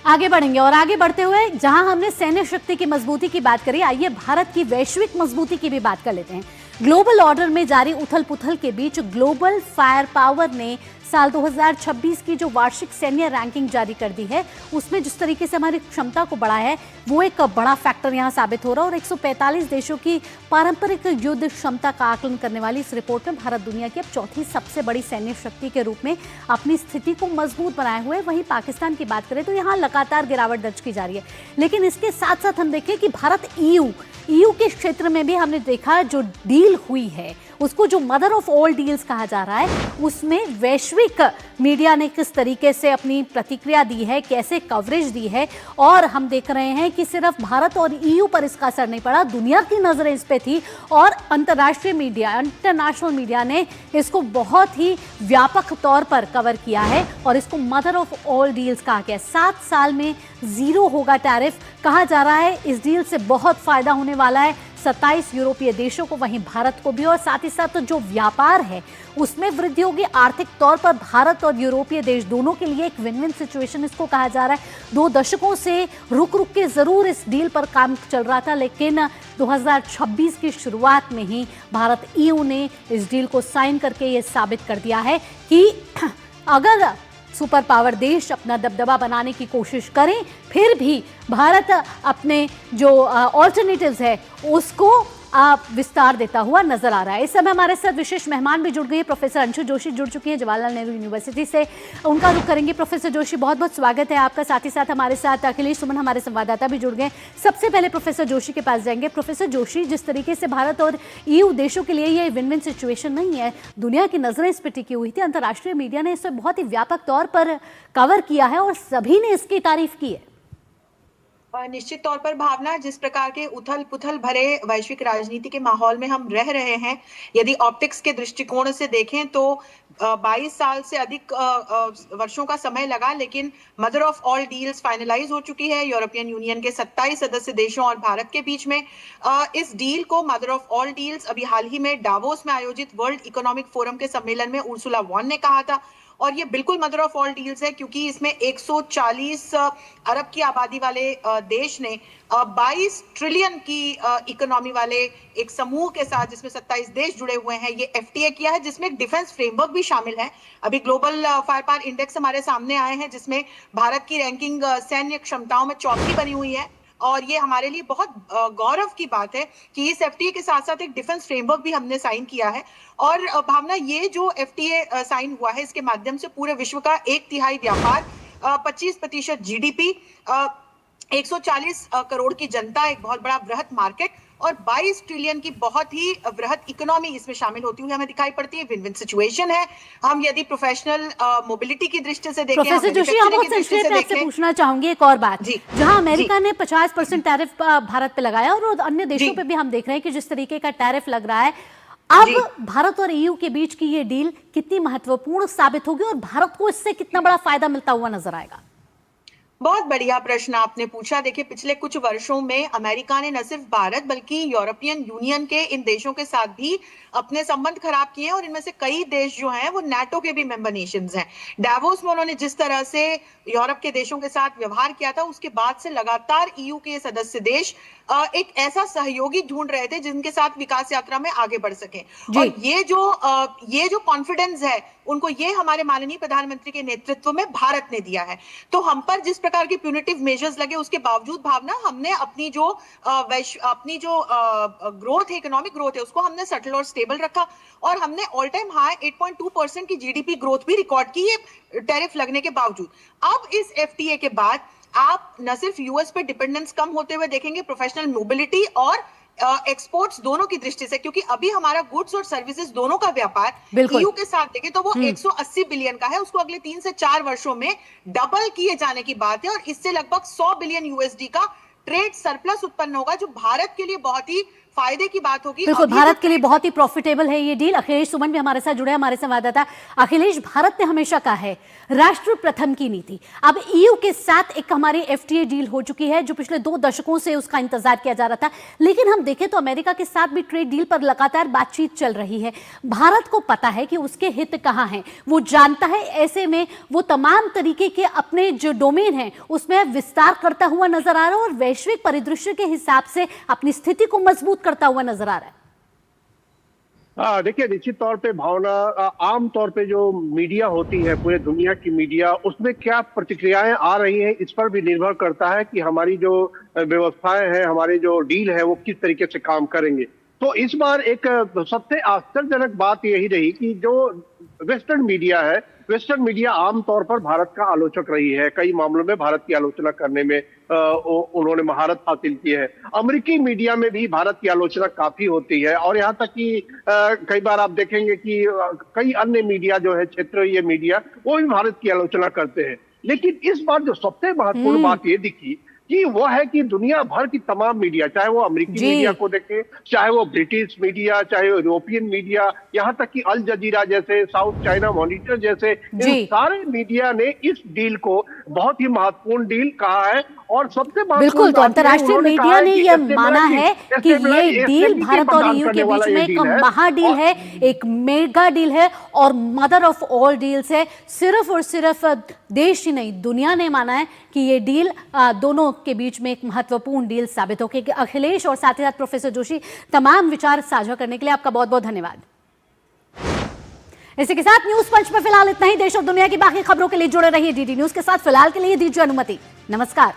आगे बढ़ेंगे और आगे बढ़ते हुए जहां हमने सैन्य शक्ति की मजबूती की बात करी, आइए भारत की वैश्विक मजबूती की भी बात कर लेते हैं। ग्लोबल ऑर्डर में जारी उथल पुथल के बीच ग्लोबल फायर पावर ने साल 2026 की जो वार्षिक सैन्य रैंकिंग जारी कर दी है, उसमें जिस तरीके से हमारी क्षमता को बढ़ाया है वो एक बड़ा फैक्टर यहां साबित हो रहा है। और 145 देशों की पारंपरिक युद्ध क्षमता का आकलन करने वाली इस रिपोर्ट में भारत दुनिया की अब चौथी सबसे बड़ी सैन्य शक्ति के रूप में अपनी स्थिति को मजबूत बनाए हुए। वहीं पाकिस्तान की बात करें तो यहाँ लगातार गिरावट दर्ज की जा रही है, लेकिन इसके साथ साथ हम देखें कि भारत ईयू के क्षेत्र में भी हमने देखा जो डील हुई है उसको जो मदर ऑफ ऑल डील्स कहा जा रहा है, उसमें वैश्विक मीडिया ने किस तरीके से अपनी प्रतिक्रिया दी है, कैसे कवरेज दी है। और हम देख रहे हैं कि सिर्फ भारत और ईयू पर इसका असर नहीं पड़ा, दुनिया की नजरें इस पे थी और अंतर्राष्ट्रीय मीडिया, इंटरनेशनल मीडिया ने इसको बहुत ही व्यापक तौर पर कवर किया है और इसको मदर ऑफ ऑल डील्स कहा गया। 7 साल में 0 होगा टैरिफ कहा जा रहा है। इस डील से बहुत फायदा होने वाला है 27 यूरोपीय देशों को, वहीं भारत को भी, और साथ ही साथ जो व्यापार है उसमें वृद्धि होगी। आर्थिक तौर पर भारत और यूरोपीय देश दोनों के लिए एक विन विन सिचुएशन इसको कहा जा रहा है। 2 दशकों से रुक रुक के जरूर इस डील पर काम चल रहा था, लेकिन 2026 की शुरुआत में ही भारत ईयू ने इस डील को साइन करके ये साबित कर दिया है कि अगर सुपर पावर देश अपना दबदबा बनाने की कोशिश करें, फिर भी भारत अपने जो ऑल्टरनेटिव्स है उसको विस्तार देता हुआ नजर आ रहा है। इस समय हमारे साथ विशेष मेहमान भी जुड़ गए हैं। प्रोफेसर अंशु जोशी जुड़ चुकी हैं जवाहरलाल नेहरू यूनिवर्सिटी से, उनका रुख करेंगे। प्रोफेसर जोशी, बहुत बहुत स्वागत है आपका। साथ ही साथ हमारे साथ अखिलेश सुमन हमारे संवाददाता भी जुड़ गए। सबसे पहले प्रोफेसर जोशी के पास जाएंगे। प्रोफेसर जोशी, जिस तरीके से भारत और ईयू देशों के लिए ये विन विन सिचुएशन नहीं है, दुनिया की नजरें इस पर टिकी हुई थी, अंतर्राष्ट्रीय मीडिया ने इसे बहुत ही व्यापक तौर पर कवर किया है और सभी ने इसकी तारीफ की है। निश्चित तौर पर भावना, जिस प्रकार के उथल पुथल भरे वैश्विक राजनीति के माहौल में हम रह रहे हैं, यदि ऑप्टिक्स के दृष्टिकोण से देखें तो 22 साल से अधिक वर्षों का समय लगा, लेकिन mother of all deals finalize हो चुकी है यूरोपियन यूनियन के 27 सदस्य देशों और भारत के बीच में। इस डील को मदर ऑफ ऑल डील्स अभी हाल ही में डावोस में आयोजित वर्ल्ड इकोनॉमिक फोरम के सम्मेलन में उर्सुला वॉन ने कहा था, और ये बिल्कुल मदर ऑफ ऑल डील्स है क्योंकि इसमें 140 अरब की आबादी वाले देश ने 22 ट्रिलियन की इकोनॉमी वाले एक समूह के साथ, जिसमें 27 देश जुड़े हुए हैं, ये एफटीए किया है, जिसमें एक डिफेंस फ्रेमवर्क भी शामिल है। अभी ग्लोबल फायर पावर इंडेक्स हमारे सामने आए हैं, जिसमें भारत की रैंकिंग सैन्य क्षमताओं में चौथी बनी हुई है, और ये हमारे लिए बहुत गौरव की बात है कि इस एफटीए के साथ साथ एक डिफेंस फ्रेमवर्क भी हमने साइन किया है। और भावना, ये जो एफटीए साइन हुआ है, इसके माध्यम से पूरे विश्व का 1/3 व्यापार, 25% जीडीपी, 140 करोड़ की जनता, एक बहुत बड़ा बृहत मार्केट और 22 ट्रिलियन की बहुत ही बृहत इकोनॉमी इसमें शामिल होती हुई हमें दिखाई पड़ती है। विन विन सिचुएशन है। हम यदि प्रोफेशनल मोबिलिटी की दृष्टि से देखें, प्रोफेसर जोशी, हम बहुत संक्षेप में आपसे पूछना चाहूंगी एक और बात। जहां अमेरिका ने 50% टैरिफ भारत पे लगाया और अन्य देशों पे भी हम देख रहे हैं कि जिस तरीके का टैरिफ लग रहा है, अब भारत और ईयू के बीच की ये डील कितनी महत्वपूर्ण साबित होगी और भारत को इससे कितना बड़ा फायदा मिलता हुआ नजर आएगा? बहुत बढ़िया प्रश्न आपने पूछा। देखिए, पिछले कुछ वर्षों में अमेरिका ने न सिर्फ भारत बल्कि यूरोपियन यूनियन के इन देशों के साथ भी अपने संबंध खराब किए हैं, और इनमें से कई देश जो हैं वो नाटो के भी मेंबर नेशंस हैं। डावोस में उन्होंने जिस तरह से यूरोप के देशों के साथ व्यवहार किया था, उसके बाद से लगातार ईयू के सदस्य देश एक ऐसा सहयोगी ढूंढ रहे थे जिनके साथ विकास यात्रा में आगे बढ़ सके। और ये जो कॉन्फिडेंस है उनको ये हमारे माननीय प्रधानमंत्री के नेतृत्व में भारत ने दिया है। तो हम पर जिस प्रकार के प्यूनिटिव मेजर्स लगे, उसके बावजूद भावना, हमने अपनी जो ग्रोथ है, इकोनॉमिक ग्रोथ है, उसको हमने सेटल और स्टेबल रखा, और हमने ऑल टाइम हाई 8.2% की जीडीपी ग्रोथ भी रिकॉर्ड की, ये टैरिफ लगने के बावजूद। अब इस एफटीए के बाद आप न सिर्फ यूएस पे डिपेंडेंस कम होते हुए देखेंगे, प्रोफेशनल मोबिलिटी और एक्सपोर्ट्स दोनों की दृष्टि से, क्योंकि अभी हमारा गुड्स और सर्विसेज दोनों का व्यापार ईयू के साथ देखें तो वो 180 बिलियन का है, उसको अगले 3 से 4 वर्षों में डबल किए जाने की बात है, और इससे लगभग 100 बिलियन यूएसडी का ट्रेड सरप्लस उत्पन्न होगा, जो भारत के लिए बहुत ही फायदे की बात होगी। बिल्कुल, अभी भारत जो के लिए बहुत ही प्रॉफिटेबल है ये डील। अखिलेश सुमन भी हमारे साथ जुड़े हैं, हमारे संवाददाता। अखिलेश, भारत ने हमेशा कहा है राष्ट्र प्रथम की नीति। अब ईयू के साथ एक हमारी एफटीए डील हो चुकी है, जो पिछले 2 दशकों से उसका इंतजार किया जा रहा था। लेकिन हम देखें तो अमेरिका के साथ भी ट्रेड डील पर लगातार बातचीत चल रही है। भारत को पता है कि उसके हित कहां हैं, वो जानता है। ऐसे में वो तमाम तरीके के अपने जो डोमेन है उसमें विस्तार करता हुआ नजर आ रहा है और वैश्विक परिदृश्य के हिसाब से अपनी स्थिति को मजबूत करता हुआ नजर आ रहा है। देखिए, निश्चित तौर पे भावना, आम तौर पे जो मीडिया होती है, पूरे दुनिया की मीडिया, उसमें क्या प्रतिक्रियाएं आ रही हैं, इस पर भी निर्भर करता है कि हमारी जो व्यवस्थाएं हैं, हमारे जो डील है, वो किस तरीके से काम करेंगे। तो इस बार एक सबसे आश्चर्यजनक बात यही रही कि जो वेस्टर्न मीडिया है, वेस्टर्न मीडिया आमतौर पर भारत का आलोचक रही है। कई मामलों में भारत की आलोचना करने में उन्होंने महारत हासिल की है। अमेरिकी मीडिया में भी भारत की आलोचना काफी होती है और यहाँ तक कि कई बार आप देखेंगे कि कई अन्य मीडिया जो है, क्षेत्रीय मीडिया, वो भी भारत की आलोचना करते हैं। लेकिन इस बार जो सबसे महत्वपूर्ण बात ये दिखी कि वो है कि दुनिया भर की तमाम मीडिया, चाहे वो अमेरिकी मीडिया को देखें, चाहे वो ब्रिटिश मीडिया, चाहे वो यूरोपियन मीडिया, यहाँ तक कि अल जजीरा जैसे, साउथ चाइना मॉनिटर जैसे, इन सारे मीडिया ने इस डील को बहुत ही महत्वपूर्ण डील कहा है। और सबसे बिल्कुल, तो अंतर्राष्ट्रीय मीडिया ने यह माना है कि ये डील भारत और ईयू के बीच में एक महा डील है, एक मेगा डील है और मदर ऑफ ऑल डील्स है। सिर्फ और सिर्फ देश ही नहीं, दुनिया ने माना है कि ये डील दोनों के बीच में एक महत्वपूर्ण डील साबित होगी। अखिलेश और साथ ही साथ प्रोफेसर जोशी, तमाम विचार साझा करने के लिए आपका बहुत बहुत धन्यवाद। इसी के साथ न्यूज पंच में फिलहाल इतना ही। देश और दुनिया की बाकी खबरों के लिए जुड़े रहिए डीडी न्यूज के साथ। फिलहाल के लिए दीजिए अनुमति। नमस्कार।